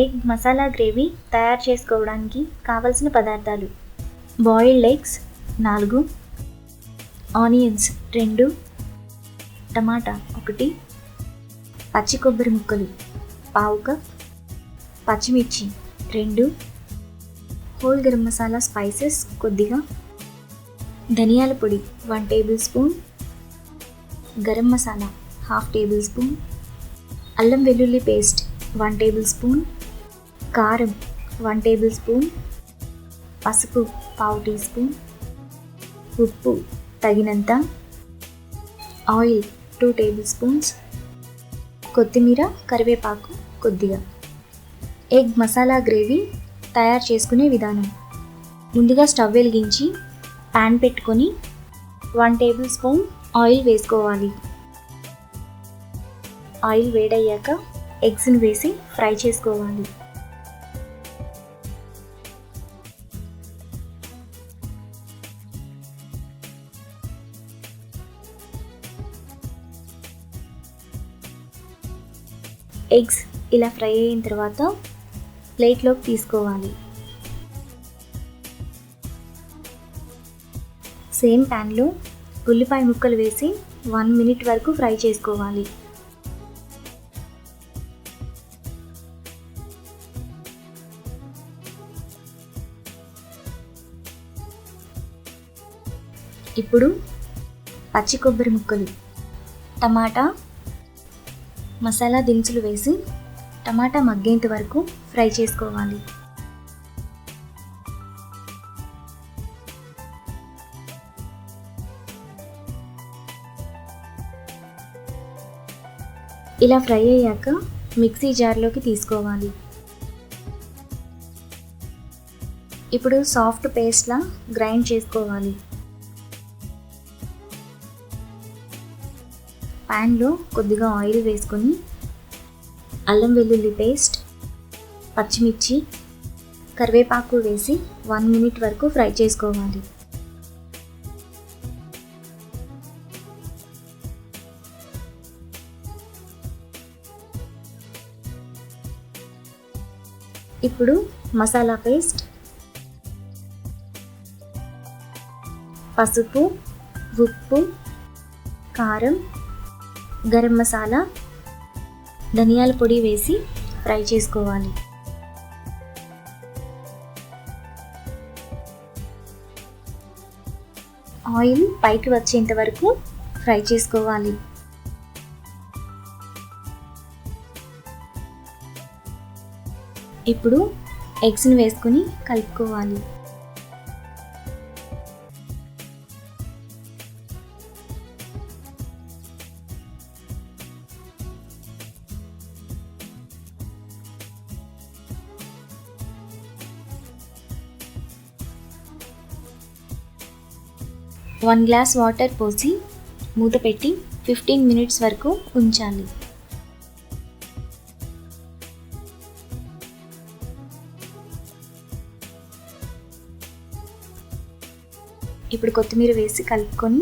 Egg masala gravy తయారు చేసుకోవడానికి కావలసిన పదార్థాలు: బాయిల్డ్ ఎగ్స్ 4, ఆనియన్స్ 2, టమాటా 1, పచ్చి కొబ్బరి ముక్కలు 1/2 కప్, పచ్చిమిర్చి 2, హోల్ గరం మసాలా స్పైసెస్ కొద్దిగా, ధనియాల పొడి 1 table spoon, garam masala 1/2 table spoon, అల్లం వెల్లుల్లి పేస్ట్ 1 టేబుల్ స్పూన్, కారం 1 టేబుల్ స్పూన్, పసుపు 1/2 టీ స్పూన్, ఉప్పు తగినంత, ఆయిల్ 2 టేబుల్ స్పూన్స్, కొత్తిమీర కరివేపాకు కొద్దిగా. ఎగ్ మసాలా గ్రేవీ తయారు చేసుకునే విధానం: ముందుగా స్టవ్ వెలిగించి ప్యాన్ పెట్టుకొని 1 టేబుల్ స్పూన్ ఆయిల్ వేసుకోవాలి. ఆయిల్ వేడయ్యాక ఎగ్స్ని వేసి ఫ్రై చేసుకోవాలి. ఎగ్స్ ఇలా ఫ్రై అయిన తర్వాత ప్లేట్లోకి తీసుకోవాలి. సేమ్ ప్యాన్లో ఉల్లిపాయ ముక్కలు వేసి 1 మినిట్ వరకు ఫ్రై చేసుకోవాలి. ఇప్పుడు పచ్చి కొబ్బరి ముక్కలు, టమాటా, మసాలా దినుసులు వేసి టమాటా మగ్గేంత వరకు ఫ్రై చేసుకోవాలి. ఇలా ఫ్రై అయ్యాక మిక్సీ జార్లోకి తీసుకోవాలి. ఇప్పుడు సాఫ్ట్ పేస్ట్లా గ్రైండ్ చేసుకోవాలి. ప్యాన్లో కొద్దిగా ఆయిల్ వేసుకొని అల్లం వెల్లుల్లి పేస్ట్, పచ్చిమిర్చి, కరివేపాకు వేసి 1 మినిట్ వరకు ఫ్రై చేసుకోవాలి. ఇప్పుడు మసాలా పేస్ట్, పసుపు, ఉప్పు, కారం, గరం మసాలా, ధనియాల పొడి వేసి ఫ్రై చేసుకోవాలి. ఆయిల్ పైకి వచ్చేంత వరకు ఫ్రై చేసుకోవాలి. ఇప్పుడు ఎగ్స్ని వేసుకొని కలుపుకోవాలి. వన్ గ్లాస్ వాటర్ పోసి మూత పెట్టి 15 మినిట్స్ వరకు ఉంచాలి. ఇప్పుడు కొత్తిమీర వేసి కలుపుకొని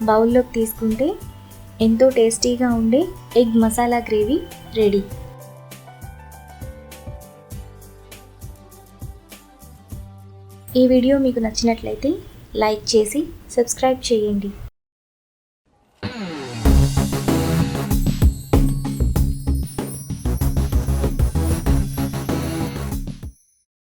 బౌల్లోకి తీసుకుంటే ఎంతో టేస్టీగా ఉండే ఎగ్ మసాలా గ్రేవీ రెడీ. ఈ వీడియో మీకు నచ్చినట్లయితే లైక్ చేసి సబ్స్క్రైబ్ చేయండి.